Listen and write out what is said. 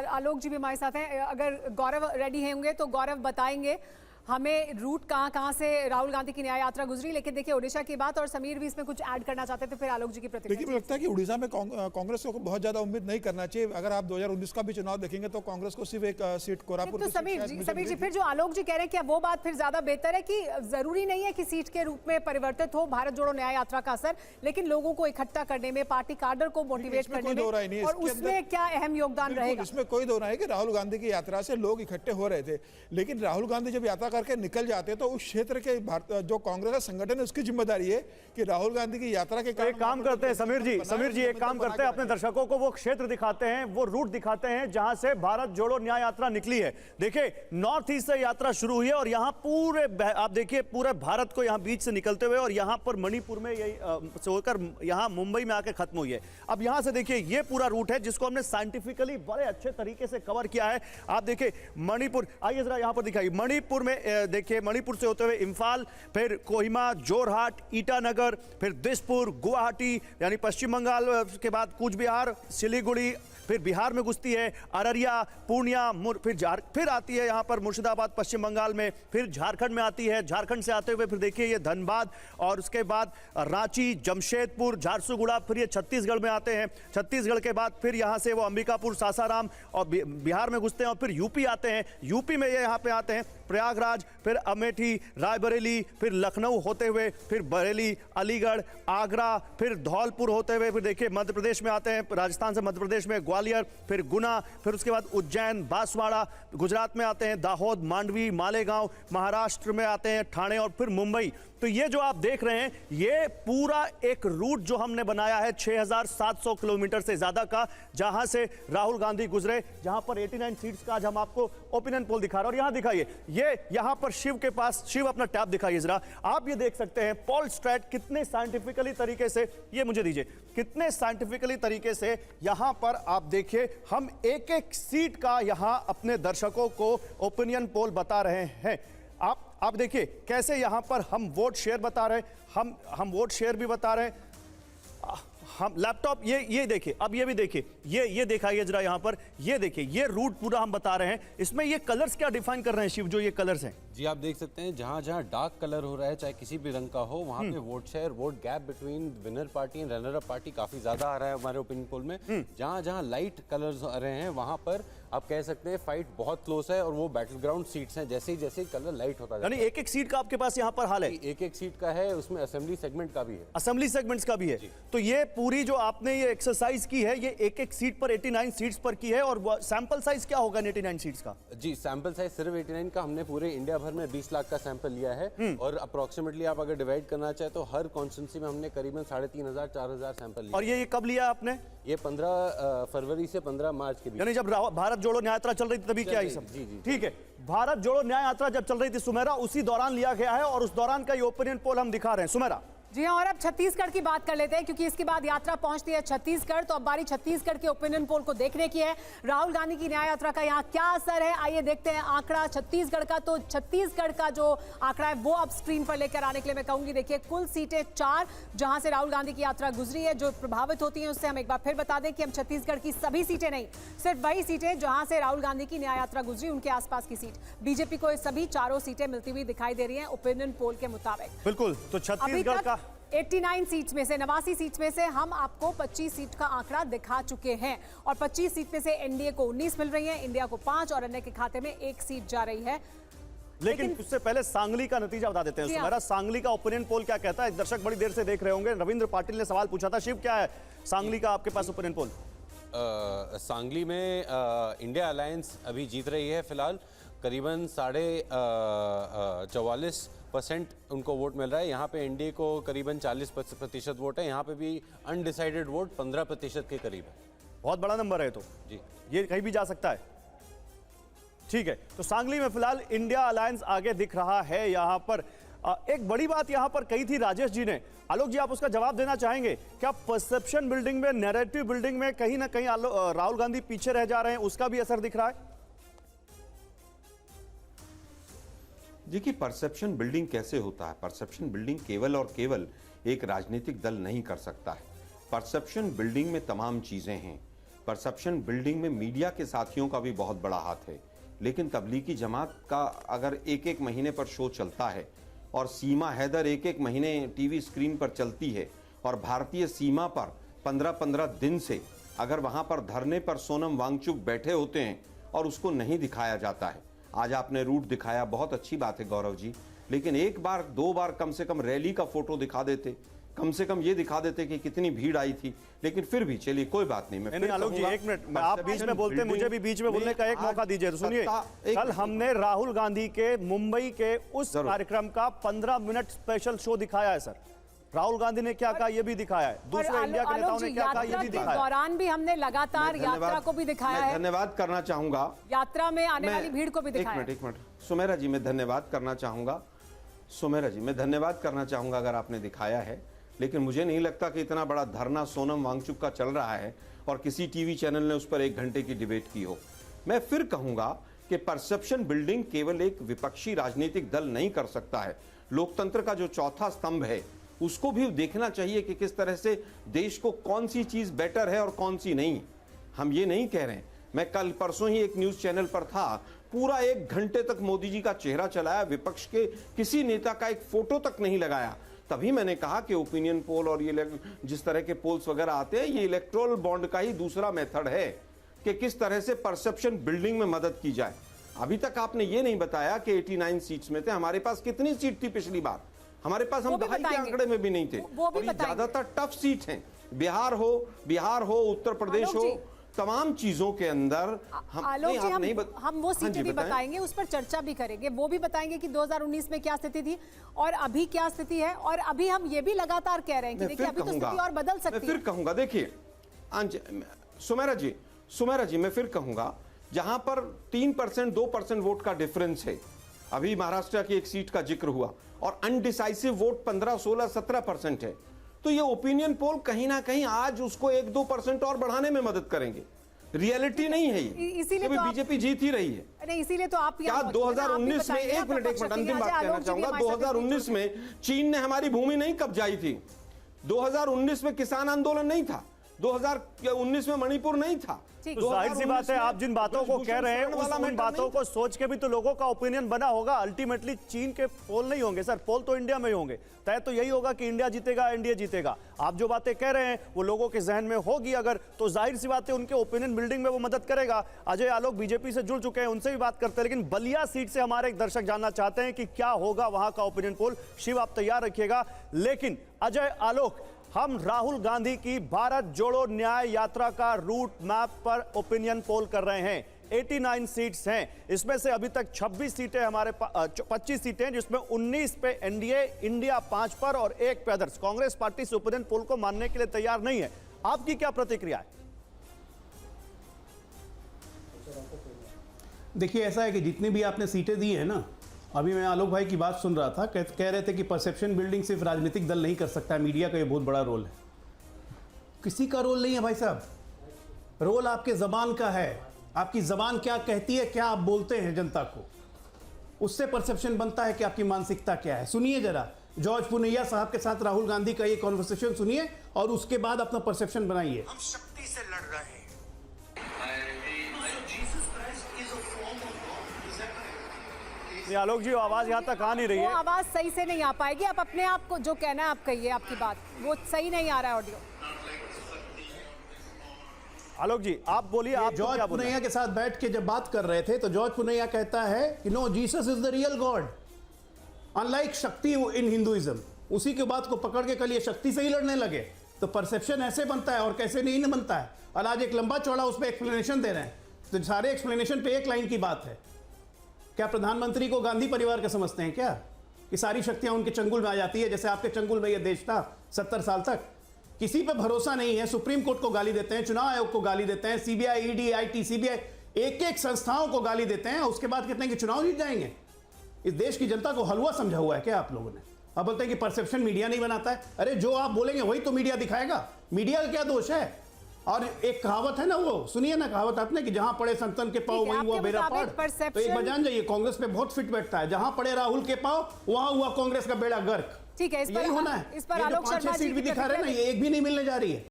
आलोक जी भी हमारे साथ हैं। अगर गौरव रेडी होंगे तो गौरव बताएंगे हमें रूट कहां से राहुल गांधी की न्याय यात्रा गुजरी। लेकिन देखिए उड़ीसा की बात, और समीर भी इसमें कुछ ऐड करना चाहते थे, फिर आलोक जी की प्रतिक्रिया। लेकिन मुझे लगता है कि उड़ीसा में कांग्रेस को बहुत ज्यादा उम्मीद नहीं करना चाहिए। अगर आप 2019 का भी चुनाव देखेंगे तो कांग्रेस को सिर्फ एक सीट कोरापुर तो समीर जी फिर जो आलोक जी कह रहे हैं क्या वो बात फिर ज्यादा बेहतर है कि जरूरी नहीं है कि सीट के रूप में परिवर्तित हो भारत जोड़ो न्याय यात्रा का असर, लेकिन लोगों को इकट्ठा करने में, पार्टी कार्डर को मोटिवेट करने में, और उसमें क्या अहम योगदान रहेगा? इसमें कोई दो राय है कि राहुल गांधी की यात्रा से लोग इकट्ठे हो रहे थे, लेकिन राहुल गांधी जब यात्रा करके निकल जाते तो उस क्षेत्र के जो कांग्रेस का संगठन है उसकी जिम्मेदारी है कि राहुल गांधी की यात्रा के एक काम करते हैं समीर जी एक काम करते हैं, अपने दर्शकों को वो क्षेत्र दिखाते हैं, वो रूट दिखाते हैं जहां से भारत जोड़ो न्याय यात्रा निकली है। देखिए नॉर्थ ईस्ट से यात्रा शुरू हुई है और यहां पूरे आप देखिए पूरे भारत को यहां बीच से निकलते हुए और यहां पर मणिपुर में यही होकर यहां मुंबई में आकर खत्म हुई है। अब यहां से देखिए ये पूरा रूट है जिसको हमने साइंटिफिकली बड़े अच्छे तरीके से कवर किया है। आप देखिए मणिपुर, आइए जरा यहां पर दिखाइए, मणिपुर में देखिए मणिपुर से होते हुए इंफाल, फिर कोहिमा, जोरहाट, ईटानगर, फिर दिसपुर, गुवाहाटी यानी पश्चिम बंगाल के बाद कूच बिहार, सिलीगुड़ी, फिर बिहार में घुसती है अररिया, पूर्णिया, फिर आती है यहां पर मुर्शिदाबाद पश्चिम बंगाल में, फिर झारखंड में आती है, झारखंड से आते हुए फिर देखिए ये धनबाद, और उसके बाद रांची, जमशेदपुर, झारसुगुड़ा, फिर ये छत्तीसगढ़ में आते हैं। छत्तीसगढ़ के बाद फिर यहां से वो अंबिकापुर, सासाराम और बिहार में घुसते हैं और फिर यूपी आते हैं। यूपी में ये यहां पे आते हैं प्रयागराज, फिर अमेठी, रायबरेली, फिर लखनऊ होते हुए फिर बरेली, अलीगढ़, आगरा, फिर धौलपुर होते हुए फिर देखिए मध्य प्रदेश में आते हैं, राजस्थान से मध्य प्रदेश में ग्वालियर, फिर गुना, फिर उसके बाद उज्जैन, बांसवाड़ा, गुजरात में आते हैं दाहोद, मांडवी, मालेगांव, महाराष्ट्र में आते हैं ठाणे और फिर मुंबई। तो ये जो आप देख रहे हैं ये पूरा एक रूट जो हमने बनाया है 6700 किलोमीटर से ज्यादा का, जहां से राहुल गांधी गुजरे, जहां पर 89 सीट्स का आज हम आपको ओपिनियन पोल दिखा रहे हैं। और यहां दिखाइए ये यहां पर शिव के पास, शिव अपना टैब दिखाइए जरा, आप ये देख सकते हैं पॉल स्ट्रैट कितने साइंटिफिकली तरीके से, ये मुझे दीजिए, कितने साइंटिफिकली तरीके से यहां पर आप देखिए हम एक एक सीट का यहां अपने दर्शकों को ओपिनियन पोल बता रहे हैं। आप देखिए कैसे यहां पर हम वोट शेयर बता रहे हैं, हम वोट शेयर भी बता रहे हैं। हम लैपटॉप ये देखिए, अब ये भी देखिए, ये दिखाइए जरा यहां पर, ये देखिए ये रूट पूरा हम बता रहे हैं। इसमें ये कलर्स क्या डिफाइन कर रहे हैं शिव, जो ये कलर्स हैं? जी आप देख सकते हैं जहां जहां डार्क कलर हो रहा है चाहे किसी भी रंग का हो, वहां पे vote share, vote gap between winner party and runner up party काफी ज्यादा आ रहा है हमारे ओपिनियन पोल में। जहां जहां लाइट कलर्स आ रहे हैं वहां पर आप कह सकते हैं फाइट बहुत क्लोज है और वो बैटल ग्राउंड सीट्स हैं, जैसे ही कलर लाइट होता है। यानी एक एक सीट का आपके पास यहाँ पर हाल है? एक एक सीट का है, उसमें असेंबली सेगमेंट का भी है, असेंबली सेगमेंट्स का भी है। तो ये पूरी जो आपने ये एक्सरसाइज की है ये एक एक सीट पर 89 सीट्स पर की है। और सैंपल साइज क्या होगा 89 सीट्स का? जी सैंपल साइज सिर्फ 89 का हमने पूरे इंडिया भर में 20 लाख का सैंपल लिया है और अप्रोक्सीमेटली आप अगर डिवाइड करना चाहे तो हर कॉन्स्टिट्यूंसी में हमने करीबन 3500-4000 सैंपल लिया। और ये कब लिया आपने? ये 15 फरवरी से 15 मार्च के बीच, यानी जब भारत जोड़ो न्याय यात्रा चल रही थी तभी क्या ये सब? जी जी ठीक है, भारत जोड़ो न्याय यात्रा जब चल रही थी सुमेरा, उसी दौरान लिया गया है और उस दौरान का ये ओपिनियन पोल हम दिखा रहे हैं। सुमेरा जी हाँ, और अब छत्तीसगढ़ की बात कर लेते हैं क्योंकि इसके बाद यात्रा पहुंचती है छत्तीसगढ़। तो अब बारी छत्तीसगढ़ के ओपिनियन पोल को देखने की है। राहुल गांधी की न्याय यात्रा का यहाँ क्या असर है, आइए देखते हैं आंकड़ा छत्तीसगढ़ का। तो छत्तीसगढ़ का जो आंकड़ा है वो अब स्क्रीन पर लेकर आने के लिए मैं कहूंगी। देखिए कुल सीटें 4 जहां से राहुल गांधी की यात्रा गुजरी है, जो प्रभावित होती हैं उससे हम एक बार फिर बता दें कि हम छत्तीसगढ़ की सभी सीटें नहीं, सिर्फ वही सीटें जहां से राहुल गांधी की न्याय यात्रा गुजरी उनके आसपास की सीट, बीजेपी को ये सभी चारों सीटें मिलती हुई दिखाई दे रही है ओपिनियन पोल के मुताबिक। बिल्कुल, तो छत्तीसगढ़ का 89 सीट्स में से 89 सीट्स में से हम आपको 25 सीट का आंकड़ा दिखा चुके हैं और 25 सीट में से एनडीए को 19 मिल रही है, इंडिया को 5 और अन्य के खाते में 1 सीट जा रही है। लेकिन उससे पहले सांगली का नतीजा बता देते हैं। हमारा सांगली का ओपिनियन पोल क्या कहता है? दर्शक बड़ी देर से देख रहे होंगे, रविंद्र पाटिल ने सवाल पूछा था। शिव क्या है सांगली का आपके पास ओपिनियन पोल? सांगली में इंडिया अलायंस अभी जीत रही है फिलहाल, करीबन 44.5% उनको वोट मिल रहा है। यहाँ पे एनडीए को करीबन 40% वोट है। यहाँ पे भी अनडिसाइडेड वोट 15% के करीब है। बहुत बड़ा नंबर है तो जी, ये कहीं भी जा सकता है। ठीक है, तो सांगली में फिलहाल इंडिया अलायंस आगे दिख रहा है। यहाँ पर एक बड़ी बात यहाँ पर कही थी राजेश जी ने, आलोक जी आप उसका जवाब देना चाहेंगे क्या? परसेप्शन बिल्डिंग में, नैरेटिव बिल्डिंग में कहीं ना कहीं राहुल गांधी पीछे रह जा रहे हैं, उसका भी असर दिख रहा है? देखिए परसेप्शन बिल्डिंग कैसे होता है? परसेप्शन बिल्डिंग केवल और केवल एक राजनीतिक दल नहीं कर सकता है। परसेप्शन बिल्डिंग में तमाम चीजें हैं। परसेप्शन बिल्डिंग में मीडिया के साथियों का भी बहुत बड़ा हाथ है, लेकिन तबलीगी जमात का अगर एक एक महीने पर शो चलता है और सीमा हैदर एक एक महीने टीवी स्क्रीन पर चलती है और भारतीय सीमा पर 15-15 दिन से अगर वहां पर धरने पर सोनम वांगचुक बैठे होते हैं और उसको नहीं दिखाया जाता है। आज आपने रूट दिखाया, बहुत अच्छी बात है गौरव जी, लेकिन एक बार दो बार कम से कम रैली का फोटो दिखा देते, कम से कम ये दिखा देते कि कितनी भीड़ आई थी। लेकिन फिर भी चलिए कोई बात नहीं, मैं फिर आलोक जी कहूंगा, एक मिनट, आप बीच में बोलते, मुझे भी बीच में बोलने का एक मौका दीजिए। सुनिए, कल हमने राहुल गांधी के मुंबई के उस कार्यक्रम का 15 मिनट स्पेशल शो दिखाया है सर। राहुल गांधी ने क्या कहा ये भी दिखाया है, दूसरे इंडिया के नेताओं ने क्या कहा ये भी दिखाया है। दौरान भी हमने लगातार यात्रा को भी दिखाया है, धन्यवाद करना चाहूंगा, यात्रा में आने वाली भीड़ को भी दिखाया। एक मिनट सुमेरा जी, मैं धन्यवाद करना चाहूंगा, सुमेरा जी मैं धन्यवाद करना चाहूंगा अगर आपने दिखाया है, लेकिन मुझे नहीं लगता कि इतना बड़ा धरना सोनम वांगचुक का चल रहा है और किसी टीवी चैनल ने उस पर 1 घंटे की डिबेट की हो। मैं फिर कहूंगा कि परसेप्शन बिल्डिंग केवल एक विपक्षी राजनीतिक दल नहीं कर सकता है। लोकतंत्र का जो चौथा स्तंभ है उसको भी देखना चाहिए कि किस तरह से देश को कौन सी चीज बेटर है और कौन सी नहीं। हम ये नहीं कह रहे हैं, मैं कल परसों ही एक न्यूज चैनल पर था, पूरा 1 घंटे तक मोदी जी का चेहरा चलाया, विपक्ष के किसी नेता का एक फोटो तक नहीं लगाया। तभी मैंने कहा कि ओपिनियन पोल और ये जिस तरह के पोल्स वगैरह आते हैं, ये इलेक्टोरल बॉन्ड का ही दूसरा मेथड है कि किस तरह से परसेप्शन बिल्डिंग में मदद की जाए। अभी तक आपने ये नहीं बताया कि 89 सीट्स में थे, हमारे पास कितनी सीट थी पिछली बार? हमारे पास हम दहाई के आंकड़े में भी नहीं थे, और ये ज्यादातर टफ सीट हैं। बिहार हो, उत्तर प्रदेश हो, तमाम चीजों के अंदर हम वो सीटें भी बताएंगे, उस पर चर्चा भी करेंगे, वो भी बताएंगे कि 2019 में क्या स्थिति थी और अभी क्या स्थिति है। और अभी हम ये भी लगातार कह रहे हैं कि देखिए अभी तो स्थिति और बदल सकती है। मैं फिर कहूंगा, देखिए सुमेरा जी मैं फिर कहूंगा, जहां पर 3% 2% वोट का डिफरेंस है, अभी महाराष्ट्र की एक सीट का जिक्र हुआ, और अनडिसाइसिव वोट 15, 16, 17% है, तो ये ओपिनियन पोल कहीं ना कहीं आज उसको 1-2% और बढ़ाने में मदद करेंगे। रियलिटी नहीं है ये, इसीलिए तो बीजेपी जीत ही रही है। नहीं, इसीलिए तो आप क्या 2019 में, एक मिनट अंतिम बात कहना चाहूंगा, 2019 में चीन ने हमारी भूमि नहीं कब्जाई थी, 2019 में किसान आंदोलन नहीं था, 2019 में मणिपुर नहीं था। तो जाहिर सी बात है, आप जिन बातों को कह रहे हैं उन बातों को सोच के भी तो लोगों का ओपिनियन बना होगा। अल्टीमेटली चीन के पोल नहीं होंगे सर, पोल तो इंडिया में ही होंगे। तय तो यही होगा कि इंडिया जीतेगा, एनडीए जीतेगा। आप जो बातें कह रहे हैं वो लोगों के जहन में होगी अगर, तो जाहिर सी बात है उनके ओपिनियन बिल्डिंग में वो मदद करेगा। अजय आलोक बीजेपी से जुड़ चुके हैं, उनसे भी बात करते हैं, लेकिन बलिया सीट से हमारे एक दर्शक जानना चाहते हैं कि क्या होगा वहां का ओपिनियन पोल। शिव आप तैयार रखिएगा। लेकिन अजय आलोक, हम राहुल गांधी की भारत जोड़ो न्याय यात्रा का रूट मैप पर ओपिनियन पोल कर रहे हैं। 89 सीट्स हैं, इसमें से अभी तक 26 सीटें हमारे 25 सीटें हैं, जिसमें 19 पे एनडीए, इंडिया 5 पर और 1 पे अदर्स। कांग्रेस पार्टी से ओपिनियन पोल को मानने के लिए तैयार नहीं है। आपकी क्या प्रतिक्रिया है? देखिए, ऐसा है कि जितनी भी आपने सीटें दी है ना, अभी मैं आलोक भाई की बात सुन रहा था, कह रहे थे कि परसेप्शन बिल्डिंग सिर्फ राजनीतिक दल नहीं कर सकता है, मीडिया का ये बहुत बड़ा रोल है। किसी का रोल नहीं है भाई साहब, रोल आपके जबान का है। आपकी जबान क्या कहती है, क्या आप बोलते हैं जनता को, उससे परसेप्शन बनता है कि आपकी मानसिकता क्या है। सुनिए जरा जॉर्ज पुनैया साहब के साथ राहुल गांधी का ये कॉन्वर्सेशन सुनिए और उसके बाद अपना परसेप्शन बनाइए। हम शक्ति से लड़ रहे हैं। आलोक जी, आवाज यहां तक आ नहीं रही है, वो आवाज सही से नहीं आ पाएगी। आप अपने आप को जो कहना है आप कहिए, आपकी बात वो सही नहीं आ रहा है ऑडियो। आलोक जी आप बोलिए, आप जॉर्ज पुनैया के साथ बैठ के जब बात कर रहे थे तो जॉर्ज पुनैया कहता है कि no, Jesus is the real god, unlike Shakti in Hinduism. उसी के बात को पकड़ के कल ये शक्ति से ही लड़ने लगे। तो परसेप्शन ऐसे बनता है और कैसे नहीं बनता है। और आज एक लंबा चौड़ा उस पर एक्सप्लेनेशन दे रहे हैं, तो सारे एक्सप्लेनेशन पे एक लाइन की बात है। क्या प्रधानमंत्री को गांधी परिवार का समझते हैं क्या, कि सारी शक्तियां उनके चंगुल में आ जाती है, जैसे आपके चंगुल में ये देश था 70 साल तक। किसी पे भरोसा नहीं है, सुप्रीम कोर्ट को गाली देते हैं, चुनाव आयोग को गाली देते हैं, सीबीआई, ईडी, आईटी, सीबीआई, एक एक संस्थाओं को गाली देते हैं, उसके बाद कहते हैं कि चुनाव जीत जाएंगे। इस देश की जनता को हलवा समझा हुआ है क्या आप लोगों ने? अब बोलते हैं कि परसेप्शन मीडिया नहीं बनाता है। अरे जो आप बोलेंगे वही तो मीडिया दिखाएगा, मीडिया का क्या दोष है? और एक कहावत है ना, वो सुनिए ना कहावत आपने, कि जहां पड़े संतन के पांव वहीं हुआ बेड़ा पार। तो एक बजान जाइए, कांग्रेस पे बहुत फिट बैठता है, जहां पड़े राहुल के पांव वहां हुआ कांग्रेस का बेड़ा गर्क। ठीक है, यही होना है। इस पर ये जो आलोक 5-6 शर्मा सीट भी दिखा रहे हैं ना, ये एक भी नहीं मिलने जा रही है।